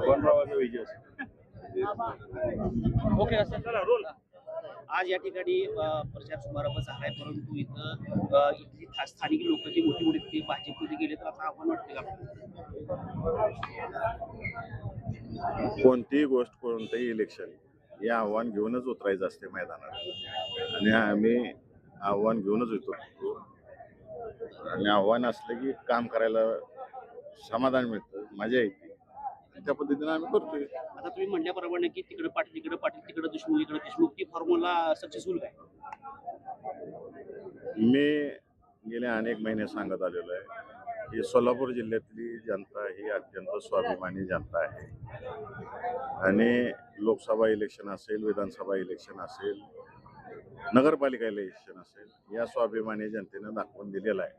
कोणरावाचा विजय असेल. ओके असेल चला रोल. आज या ठिकाणी प्रचार समारंभ झालाय, परंतु इथं इथली स्थानिक लोक जी मोठी मोठी ते भाजपमध्ये गेले तर आता आव्हान वाटते का? कोणतीही गोष्ट कोणतंही इलेक्शन हे आव्हान घेऊनच उतरायचं असते मैदानात आणि आम्ही आव्हान घेऊनच उतरतो आणि आव्हान असलं की काम करायला समाधान मिळतं, मजा येते. त्या पद्धतीने आम्ही करतोय. आता तुम्ही म्हणल्याप्रमाणे की तिकडे पाटील तिकडे देशमुख इकडे देशमुख, ती फॉर्म्युला सक्सेसफुल काय? मी गेले अनेक महिने सांगत आलेलो आहे की सोलापूर जिल्ह्यातली जनता ही अत्यंत स्वाभिमानी जनता आहे आणि लोकसभा इलेक्शन असेल, विधानसभा इलेक्शन असेल, नगरपालिका इलेक्शन असेल, या स्वाभिमानी जनतेनं दाखवून दिलेला आहे.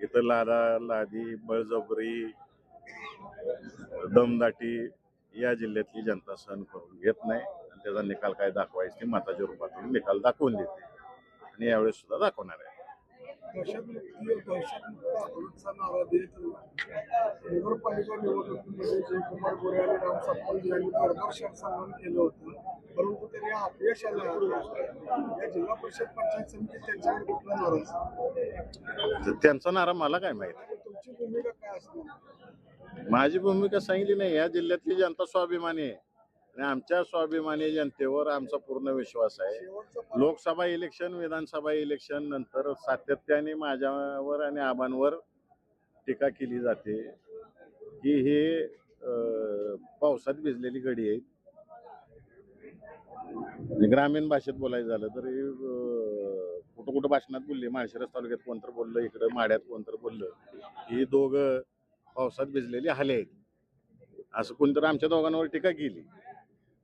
इथं लादा लादी बळजबरी दमदाटी या जिल्ह्यातली जनता सहन करून घेत नाही आणि त्याचा निकाल काय दाखवायचा ते मताच्या रूपातून निकाल दाखवून देते आणि यावेळेस सुद्धा दाखवणार आहे. नगरपालिका निवडणुकीमध्ये जयकुमार गोरे आणि राम सातपुते यांनी दरदर्शक सन्मान केलं होतं, परंतु त्यांनी अपयश आलं. या जिल्हा परिषद पंचायत समिती त्यांच्याकडे कुठला नाराज? त्यांचा नारा मला काय माहिती. तुमची भूमिका काय असणार? माझी भूमिका सांगितली नाही. या जिल्ह्यातली जनता स्वाभिमानी आहे आणि आमच्या स्वाभिमानी जनतेवर आमचा पूर्ण विश्वास आहे. लोकसभा इलेक्शन, विधानसभा इलेक्शन नंतर सातत्याने माझ्यावर आणि आबांवर टीका केली जाते की हे पावसात भिजलेली गडी आहेत. ग्रामीण भाषेत बोलायचं झालं तर कुठं कुठं भाषणात बोलले, माळशिरस तालुक्यात कोणतर बोललं, इकडं माड्यात कोणतर बोललं, ही दोघं पावसात भिजलेली हाले आहेत असं कोणतरी आमच्या दोघांवर टीका केली.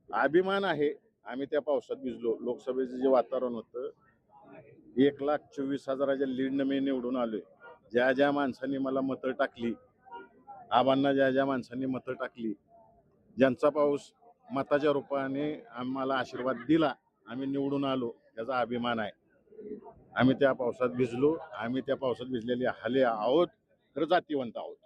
अभिमान आहे आम्ही त्या पावसात भिजलो. लोकसभेचं जे वातावरण होतं, 1,24,000च्या लीडनं मी निवडून आलोय. ज्या ज्या माणसांनी मला मतं टाकली, आबांना ज्या ज्या माणसांनी मतं टाकली, ज्यांचा पाऊस मताच्या रूपाने आम्हाला आशीर्वाद दिला, आम्ही निवडून आलो, त्याचा अभिमान आहे. आम्ही त्या पावसात भिजलो, आम्ही त्या पावसात भिजलेले हाले आहोत, खरं जातीवंत आहोत.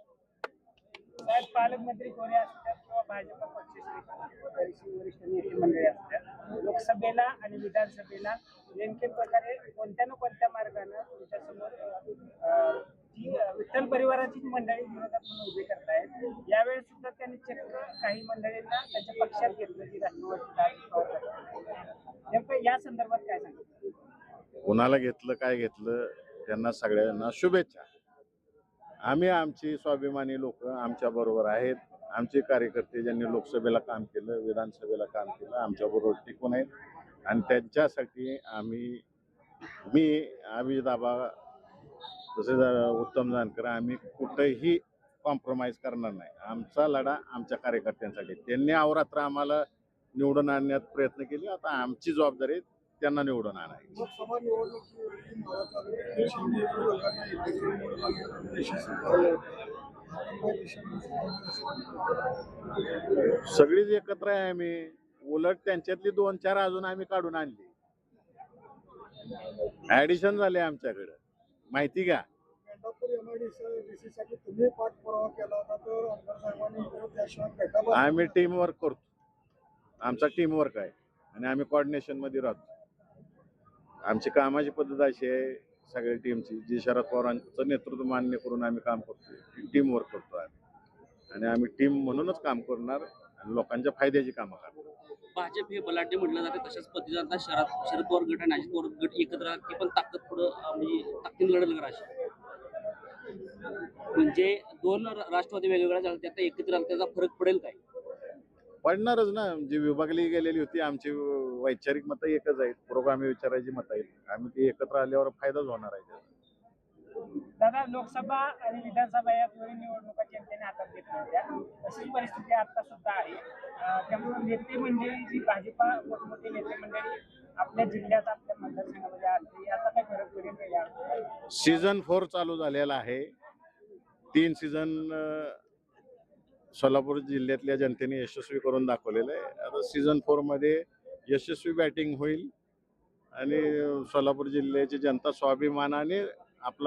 साहेब, पालकमंत्री कोणी असतात किंवा भाजप पक्षश्रेष्ठी वरिष्ठ नेते मंडळी असतात, लोकसभेला आणि विधानसभेला नेमके प्रकारे कोणत्या ना कोणत्या मार्गाने तुमच्यासमोर जी विठ्ठल परिवाराची मंडळी विरोधात म्हणून उभी करतायत. यावेळेस सुद्धा त्यांनी चक्क काही मंडळींना त्यांच्या पक्षात घेतलं की राष्ट्रवादी. नेमकं या संदर्भात काय सांगितलं? कोणाला घेतलं, काय घेतलं, त्यांना सगळ्यांना शुभेच्छा. आम्ही आमची स्वाभिमानी लोक आमच्या बरोबर आहेत. आमचे कार्यकर्ते ज्यांनी लोकसभेला काम केलं, विधानसभेला काम केलं, आमच्या बरोबर टिकून आहेत आणि त्यांच्यासाठी मी अभिजित दाबा तसेच उत्तम जानकर आम्ही कुठेही कॉम्प्रोमाइज करणार नाही. आमचा लढा आमच्या कार्यकर्त्यांसाठी. त्यांनी अहोरात्र आम्हाला निवडून आणण्यात प्रयत्न केले. आता आमची जबाबदारी त्यांना निवडून आणायची. लोकसभा सगळीच एकत्र आहे आम्ही. उलट त्यांच्यातली 2-4 अजून आम्ही काढून आणली, ऍडिशन झाले आमच्याकडे. माहिती का? तुम्ही पाठपुरावा केला होता तर आमदार साहेबांनी आम्ही टीम वर्क करतो. आमचा टीम वर्क आहे आणि आम्ही कोऑर्डिनेशन मध्ये राहतो. आमची कामाची पद्धत अशी आहे सगळ्या टीमची, जी शरद पवारांचं नेतृत्व मान्य करून आम्ही काम करतो. टीम वर्क करतो आम्ही आणि आम्ही टीम म्हणूनच काम करणार आणि लोकांच्या फायद्याची कामं करणार. भाजप हे बलाढ्य म्हटलं जाते, तशाच पद्धतीने आता शरद पवार गट आणि अजित पवार गट एकत्र ते पण ताकद पुढं म्हणजे ताकदीने लढत करायची. म्हणजे दोन राष्ट्रवादी वेगवेगळ्या झाल्या, त्यात एकत्र आलं, त्याचा फरक पडेल काय? पडणारच ना. जी विभागली गेलेली होती, आमची वैचारिक मतं एकच आहेत, पुरोगामी विचारायची मतं आहेत. आम्ही ती एकत्र आल्यावर फायदाच होणार आहे. दादा, लोकसभा आणि विधानसभा या दोन्ही निवडणुका जनतेने हातात घेतल्या होत्या. तशीच परिस्थिती आता सुद्धा आहे. त्यामुळे नेते मंडळी जी भाजपा मोठमोठे नेते मंडळी आपल्या जिल्ह्यात आपल्या मतदारसंघामध्ये आले, याचा काय फरक पडेल का? सीझन 4 चालू झालेला आहे. 3 सीझन सोलापूर जिल्ह्यातल्या जनतेने यशस्वी करून दाखवलेलं आहे. आता सीझन 4 मध्ये यशस्वी बॅटिंग होईल आणि सोलापूर जिल्ह्याची जनता स्वाभिमानाने आपला